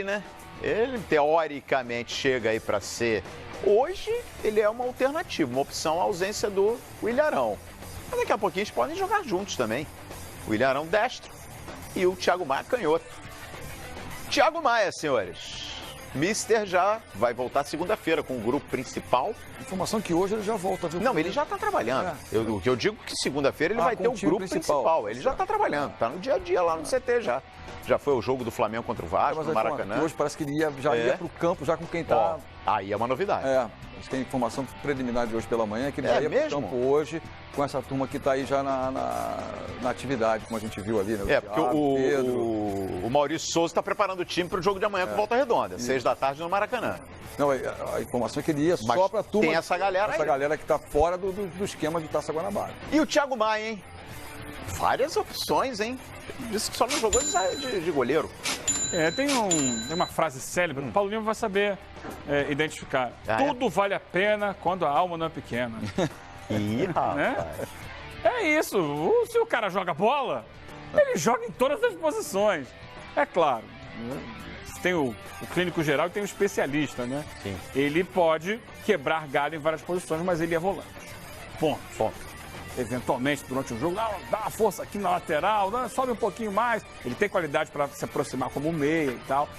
né? Ele, teoricamente, chega aí para ser... Hoje, ele é uma alternativa, uma opção à ausência do Ilharão. Mas daqui a pouquinho eles podem jogar juntos também. O Ilharão destro e o Thiago Maia canhoto. Thiago Maia, senhores. Mister já vai voltar segunda-feira com o grupo principal. Informação que hoje ele já volta, viu? Não, ele já está trabalhando. O que eu digo que segunda-feira ele vai ter o grupo principal. Ele já está trabalhando, está no dia a dia lá no CT já. Já foi o jogo do Flamengo contra o Vasco, no Maracanã. Hoje parece que ele já ia para o campo já com quem está... Aí é uma novidade. Acho que tem informação preliminar de hoje pela manhã, que ele já ia para o campo hoje com essa turma que está aí já na atividade, como a gente viu ali, né? Porque o Maurício Souza está preparando o time para o jogo de amanhã com Volta Redonda, 6 da tarde no Maracanã. Não, a informação é que ele ia só para a turma. Tem essa galera aí. Essa galera que está fora do esquema de Taça Guanabara. E o Thiago Maia, hein? Várias opções, hein? Disse que só não jogou de goleiro. Tem uma frase célebre, o Paulo Lima vai saber identificar. Tudo vale a pena quando a alma não é pequena. Ih, rapaz. É isso. Se o cara joga bola, ele joga em todas as posições. É claro. Tem o clínico geral e tem o especialista, né? Sim. Ele pode quebrar galho em várias posições, mas ele é volante. Ponto. Eventualmente, durante o jogo, dá uma força aqui na lateral, sobe um pouquinho mais. Ele tem qualidade para se aproximar como meia e tal,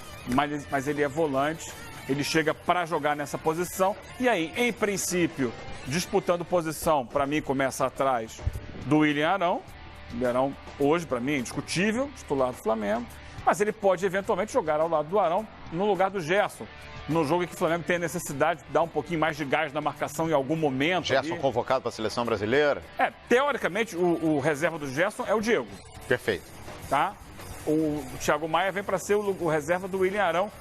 mas ele é volante, ele chega para jogar nessa posição. E aí, em princípio, disputando posição, para mim, começa atrás do William Arão. O Arão, hoje, para mim, é indiscutível, titular do Flamengo. Mas ele pode, eventualmente, jogar ao lado do Arão, no lugar do Gerson. No jogo em que o Flamengo tem a necessidade de dar um pouquinho mais de gás na marcação em algum momento. Gerson convocado para a seleção brasileira? Teoricamente, o reserva do Gerson é o Diego. Perfeito. Tá? O Thiago Maia vem para ser o reserva do William Arão,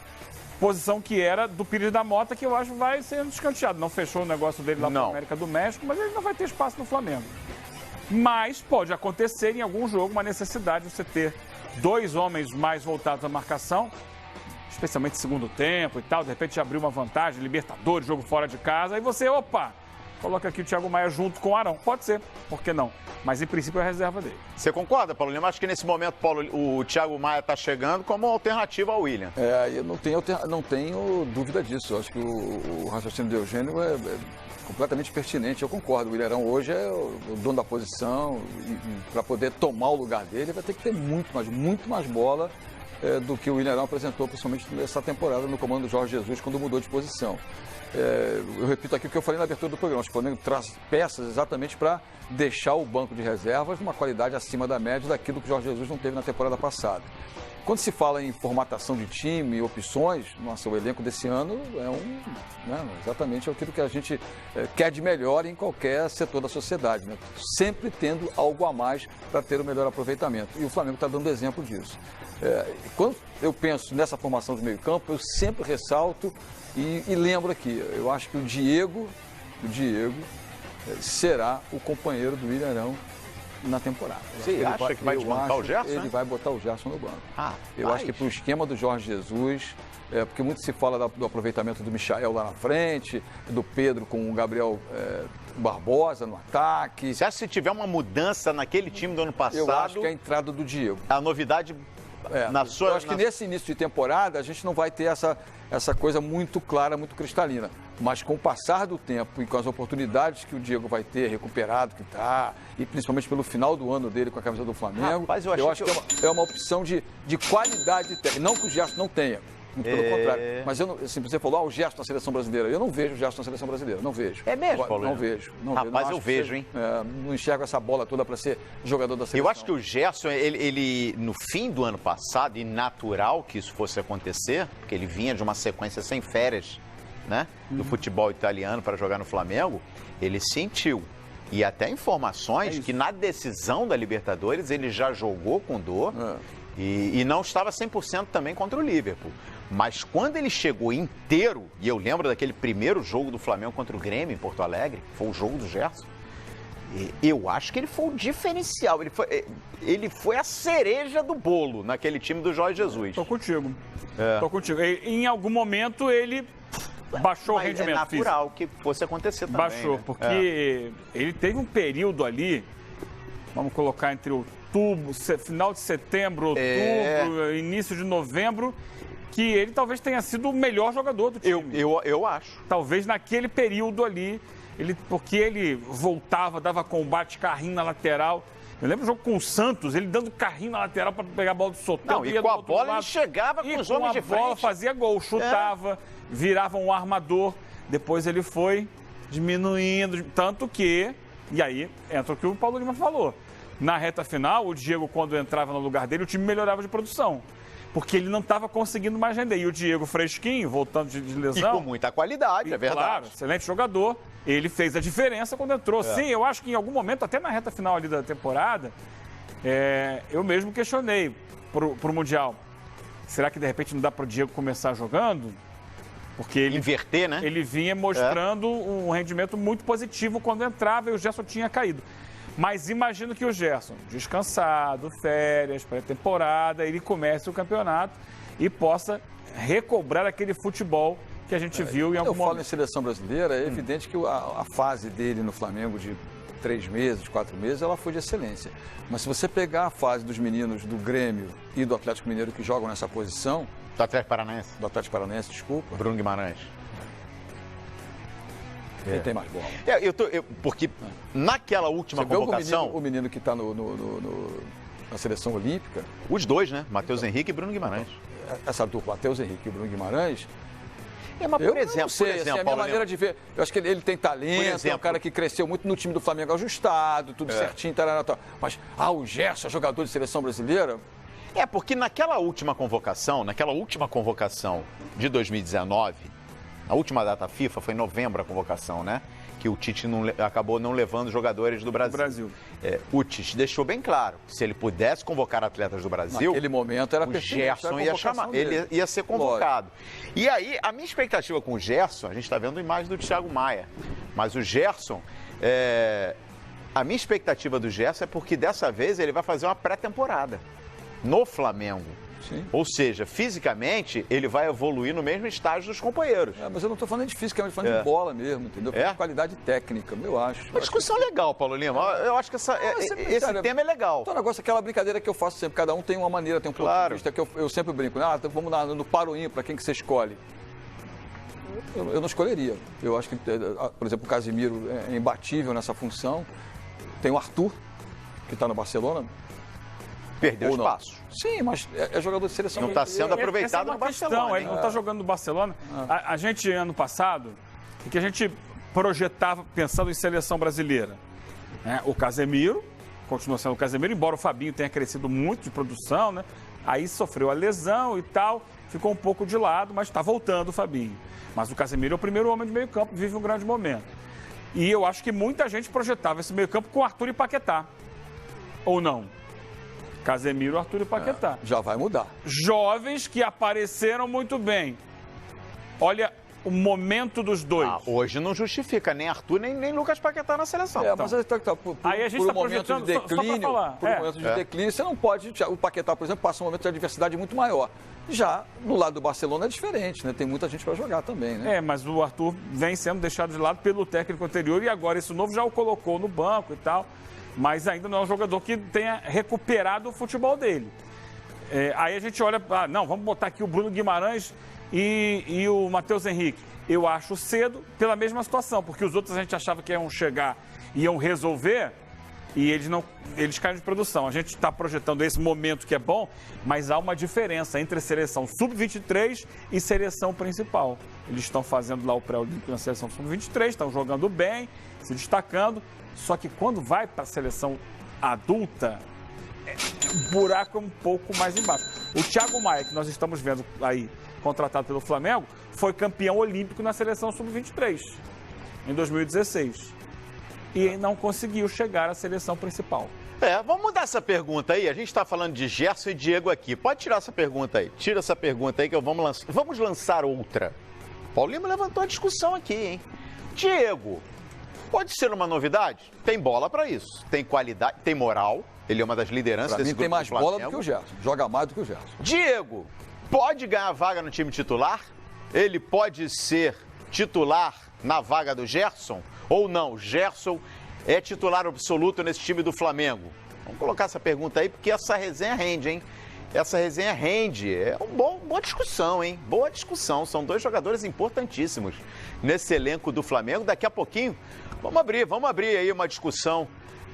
posição que era do Pires da Mota, que eu acho vai ser descanteado. Não fechou o negócio dele lá para a América do México, mas ele não vai ter espaço no Flamengo. Mas pode acontecer em algum jogo uma necessidade de você ter 2 homens mais voltados à marcação, especialmente segundo tempo e tal, de repente abrir uma vantagem, Libertadores, jogo fora de casa, aí você, coloca aqui o Thiago Maia junto com o Arão. Pode ser, por que não? Mas em princípio é a reserva dele. Você concorda, Paulo Lima? Acho que nesse momento, Paulo, o Thiago Maia está chegando como alternativa ao William. Eu não tenho dúvida disso. Eu acho que o raciocínio do Eugênio é completamente pertinente. Eu concordo. O William Arão hoje é o dono da posição e para poder tomar o lugar dele vai ter que ter muito mais bola do que o William Arão apresentou, principalmente nessa temporada, no comando do Jorge Jesus, quando mudou de posição. Eu repito aqui o que eu falei na abertura do programa. Acho que o Flamengo traz peças exatamente para deixar o banco de reservas numa qualidade acima da média daquilo que o Jorge Jesus não teve na temporada passada. Quando se fala em formatação de time, opções, o elenco desse ano é exatamente aquilo que a gente quer de melhor em qualquer setor da sociedade, né? Sempre tendo algo a mais para ter o melhor aproveitamento. E o Flamengo está dando exemplo disso. Quando eu penso nessa formação do meio-campo, eu sempre ressalto e lembro aqui, eu acho que o Diego será o companheiro do William Arão na temporada. Você acha que vai desmontar o Gerson? Ele vai botar o Gerson no banco. Eu acho que para o esquema do Jorge Jesus, porque muito se fala do aproveitamento do Michael lá na frente, do Pedro com o Gabriel Barbosa no ataque. Você acha que se tiver uma mudança naquele time do ano passado... Eu acho que é a entrada do Diego. A novidade... Eu acho que nesse início de temporada a gente não vai ter essa coisa muito clara, muito cristalina. Mas com o passar do tempo e com as oportunidades que o Diego vai ter, recuperado que está, e principalmente pelo final do ano dele com a camisa do Flamengo, eu acho que é uma opção de qualidade técnica. Não que o Gerson não tenha. Muito pelo contrário. Mas assim, você falou, o Gerson na seleção brasileira. Eu não vejo o Gerson na seleção brasileira, não vejo. É mesmo, Paulo? Não vejo. Rapaz, eu vejo, hein? Não enxergo essa bola toda para ser jogador da seleção. Eu acho que o Gerson, ele no fim do ano passado, e natural que isso fosse acontecer, porque ele vinha de uma sequência sem férias, né? Do futebol italiano para jogar no Flamengo, ele sentiu. E até informações que na decisão da Libertadores ele já jogou com dor e não estava 100% também contra o Liverpool. Mas quando ele chegou inteiro, e eu lembro daquele primeiro jogo do Flamengo contra o Grêmio em Porto Alegre, foi o jogo do Gerson, eu acho que ele foi o diferencial, ele foi a cereja do bolo naquele time do Jorge Jesus. Tô contigo. Em algum momento ele baixou o rendimento. É natural que fosse acontecer também. Baixou, né? Porque ele teve um período ali, vamos colocar entre outubro, final de setembro, outubro, início de novembro, que ele talvez tenha sido o melhor jogador do time. Eu acho. Talvez naquele período ali, porque ele voltava, dava combate, carrinho na lateral. Eu lembro do jogo com o Santos, ele dando carrinho na lateral para pegar a bola do Soteldo. Não, e com a bola ele chegava com os homens de frente. Bola, fazia gol, chutava, virava um armador. Depois ele foi diminuindo, tanto que... E aí entra o que o Paulo Lima falou. Na reta final, o Diego, quando entrava no lugar dele, o time melhorava de produção. Porque ele não estava conseguindo mais render. E o Diego fresquinho, voltando de lesão... E com muita qualidade, é verdade. Claro, excelente jogador. Ele fez a diferença quando entrou. Sim, eu acho que em algum momento, até na reta final ali da temporada, eu mesmo questionei pro Mundial. Será que de repente não dá para o Diego começar jogando? Porque ele... Inverter, né? Ele vinha mostrando um rendimento muito positivo quando entrava e o Gerson tinha caído. Mas imagino que o Gerson, descansado, férias, pré-temporada, ele comece o campeonato e possa recobrar aquele futebol que a gente viu em algum momento. Eu falo em seleção brasileira, é evidente que a fase dele no Flamengo de 3 meses, 4 meses, ela foi de excelência. Mas se você pegar a fase dos meninos do Grêmio e do Atlético Mineiro que jogam nessa posição... Do Atlético Paranaense. Do Atlético Paranaense, desculpa. Bruno Guimarães. Quem tem mais bola? Porque naquela última convocação... O menino que está na seleção olímpica... Os dois, né? Matheus Henrique e Bruno Guimarães. Essa dupla, Matheus Henrique e Bruno Guimarães... Mas por exemplo, assim, a minha maneira de ver, eu acho que ele tem talento, é um cara que cresceu muito no time do Flamengo ajustado, tudo certinho, tal. Mas, o Gerson é jogador de seleção brasileira? Porque naquela última convocação de 2019, a última data FIFA foi em novembro a convocação, né? Que o Tite acabou não levando jogadores do Brasil. O Tite deixou bem claro que se ele pudesse convocar atletas do Brasil, naquele momento era o Gerson ia chamar, ele ia ser convocado. Lógico. E aí, a minha expectativa com o Gerson, a gente está vendo a imagem do Thiago Maia, mas o Gerson, a minha expectativa do Gerson é porque dessa vez ele vai fazer uma pré-temporada no Flamengo. Sim. Ou seja, fisicamente, ele vai evoluir no mesmo estágio dos companheiros. Mas eu não estou falando de física, eu estou falando de bola mesmo, entendeu? De qualidade técnica, eu acho. Uma discussão legal, Paulo Lima. Eu acho que esse tema é legal. Então, o negócio é aquela brincadeira que eu faço sempre. Cada um tem uma maneira, tem um ponto de vista que eu sempre brinco. Vamos no paro ímpar, quem que você escolhe? Eu não escolheria. Eu acho que, por exemplo, o Casemiro é imbatível nessa função. Tem o Arthur, que está no Barcelona. Perdeu espaço. Sim, mas é jogador de seleção. Não está sendo aproveitado no Barcelona. Ele não está jogando no Barcelona. A gente, ano passado, o que a gente projetava pensando em seleção brasileira? O Casemiro, continua sendo o Casemiro, embora o Fabinho tenha crescido muito de produção, né? Aí sofreu a lesão e tal, ficou um pouco de lado, mas está voltando o Fabinho. Mas o Casemiro é o primeiro homem de meio campo, vive um grande momento. E eu acho que muita gente projetava esse meio campo com Arthur e Paquetá. Ou não? Casemiro, Arthur e Paquetá. Já vai mudar. Jovens que apareceram muito bem. Olha o momento dos dois. Hoje não justifica nem Arthur, nem Lucas Paquetá na seleção. Mas aí a gente por um momento de declínio, declínio, você não pode... O Paquetá, por exemplo, passa um momento de adversidade muito maior. Já no lado do Barcelona é diferente, né? Tem muita gente para jogar também, né? Mas o Arthur vem sendo deixado de lado pelo técnico anterior e agora esse novo já o colocou no banco e tal. Mas ainda não é um jogador que tenha recuperado o futebol dele. Aí a gente olha, vamos botar aqui o Bruno Guimarães e o Matheus Henrique. Eu acho cedo pela mesma situação, porque os outros a gente achava que iam chegar, iam resolver e eles caem de produção. A gente está projetando esse momento que é bom, mas há uma diferença entre a seleção sub-23 e seleção principal. Eles estão fazendo lá o pré-olímpico na seleção sub-23, estão jogando bem, se destacando. Só que quando vai para a seleção adulta, o buraco é um pouco mais embaixo. O Thiago Maia, que nós estamos vendo aí, contratado pelo Flamengo, foi campeão olímpico na seleção sub-23, em 2016. E não conseguiu chegar à seleção principal. Vamos mudar essa pergunta aí. A gente está falando de Gerson e Diego aqui. Pode tirar essa pergunta aí. Tira essa pergunta aí que vamos lançar outra. Paulo Lima levantou a discussão aqui, hein? Diego. Pode ser uma novidade? Tem bola para isso. Tem qualidade, tem moral. Ele é uma das lideranças desse grupo. Tem mais bola do que o Gerson. Joga mais do que o Gerson. Diego, pode ganhar vaga no time titular? Ele pode ser titular na vaga do Gerson? Ou não? Gerson é titular absoluto nesse time do Flamengo? Vamos colocar essa pergunta aí, porque essa resenha rende, hein? essa resenha rende. É uma boa discussão, hein? Boa discussão. São dois jogadores importantíssimos nesse elenco do Flamengo. Daqui a pouquinho, vamos abrir aí uma discussão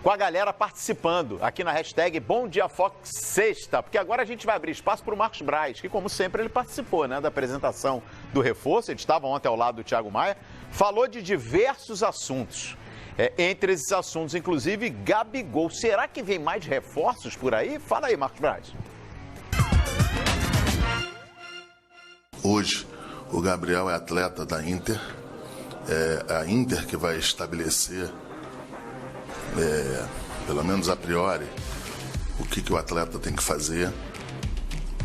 com a galera participando aqui na hashtag Bom Dia Fox Sexta, porque agora a gente vai abrir espaço para o Marcos Braz, que como sempre ele participou, né, da apresentação do reforço. Ele estava ontem ao lado do Thiago Maia, falou de diversos assuntos. Entre esses assuntos, inclusive, Gabigol. Será que vem mais reforços por aí? Fala aí, Marcos Braz. Hoje, o Gabriel é atleta da Inter. É a Inter que vai estabelecer, pelo menos a priori, o que o atleta tem que fazer.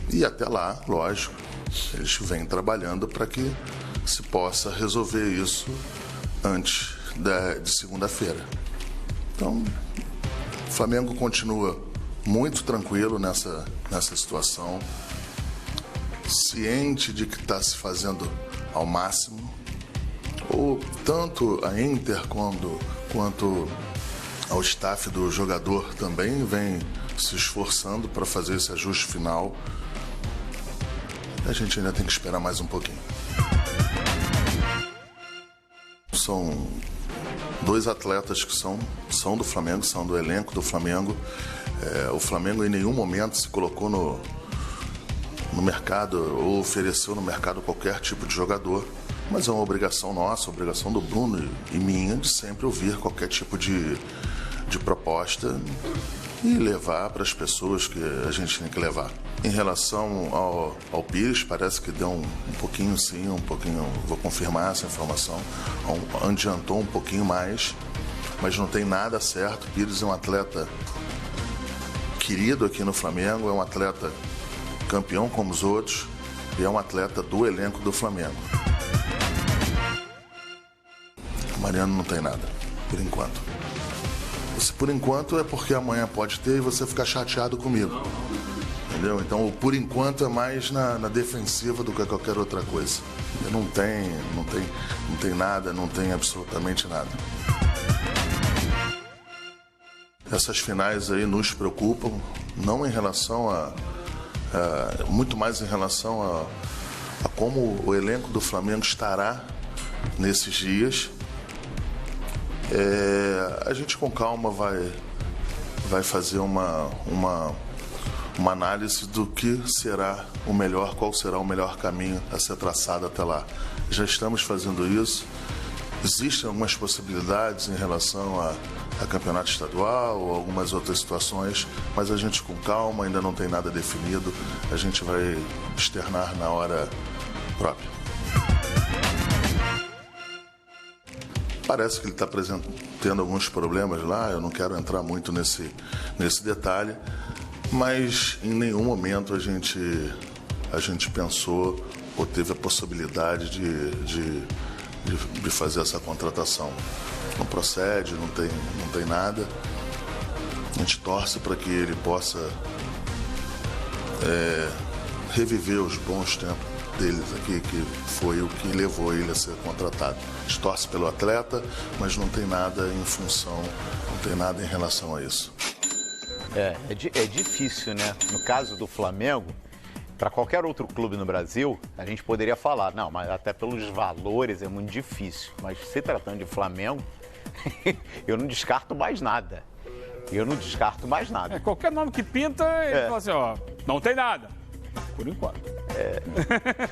E até lá, lógico, eles vêm trabalhando para que se possa resolver isso antes de segunda-feira. Então, o Flamengo continua muito tranquilo nessa situação, ciente de que está se fazendo ao máximo. Tanto a Inter quanto ao staff do jogador também vem se esforçando para fazer esse ajuste final. A gente ainda tem que esperar mais um pouquinho. São dois atletas que são do Flamengo, são do elenco do Flamengo. O Flamengo em nenhum momento se colocou no mercado ou ofereceu no mercado qualquer tipo de jogador, mas é uma obrigação nossa, obrigação do Bruno e minha de sempre ouvir qualquer tipo de proposta e levar para as pessoas que a gente tem que levar. Em relação ao Pires, parece que deu um pouquinho sim, vou confirmar essa informação, adiantou um pouquinho mais, mas não tem nada certo. O Pires é um atleta querido aqui no Flamengo, é um atleta campeão como os outros e é um atleta do elenco do Flamengo. O Mariano não tem nada, por enquanto. Se por enquanto é porque amanhã pode ter e você ficar chateado comigo. Entendeu? Então, o por enquanto é mais na defensiva do que qualquer outra coisa. Não tem nada, não tem absolutamente nada. Essas finais aí nos preocupam, não em relação muito mais em relação a como o elenco do Flamengo estará nesses dias. A gente com calma vai fazer uma análise do que será o melhor, qual será o melhor caminho a ser traçado até lá. Já estamos fazendo isso. Existem algumas possibilidades em relação a campeonato estadual ou algumas outras situações, mas a gente com calma, ainda não tem nada definido, a gente vai externar na hora própria. Parece que ele está tendo alguns problemas lá, eu não quero entrar muito nesse detalhe, mas em nenhum momento a gente pensou ou teve a possibilidade de fazer essa contratação. Não procede, não tem nada. A gente torce para que ele possa reviver os bons tempos deles aqui, que foi o que levou ele a ser contratado. A gente torce pelo atleta, mas não tem nada em função, não tem nada em relação a isso. É difícil, né? No caso do Flamengo, para qualquer outro clube no Brasil, a gente poderia falar, não, mas até pelos valores é muito difícil. Mas se tratando de Flamengo, eu não descarto mais nada. Qualquer nome que pinta, ele fala assim, ó, não tem nada. Por enquanto.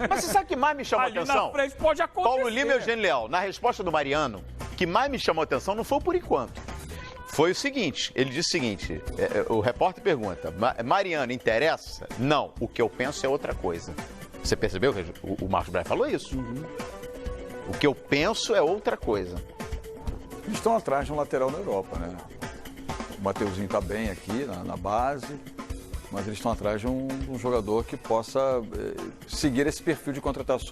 Mas você sabe o que mais me chamou a atenção? Na frente pode acontecer. Paulo Lima e Eugênio Leal, na resposta do Mariano, o que mais me chamou a atenção não foi o por enquanto. Foi o seguinte, ele disse o seguinte, o repórter pergunta, Mariano, interessa? Não, o que eu penso é outra coisa. Você percebeu que o Marcos Braz falou isso? Uhum. O que eu penso é outra coisa. Eles estão atrás de um lateral na Europa, né? O Mateuzinho está bem aqui na base, mas eles estão atrás de um jogador que possa seguir esse perfil de contratações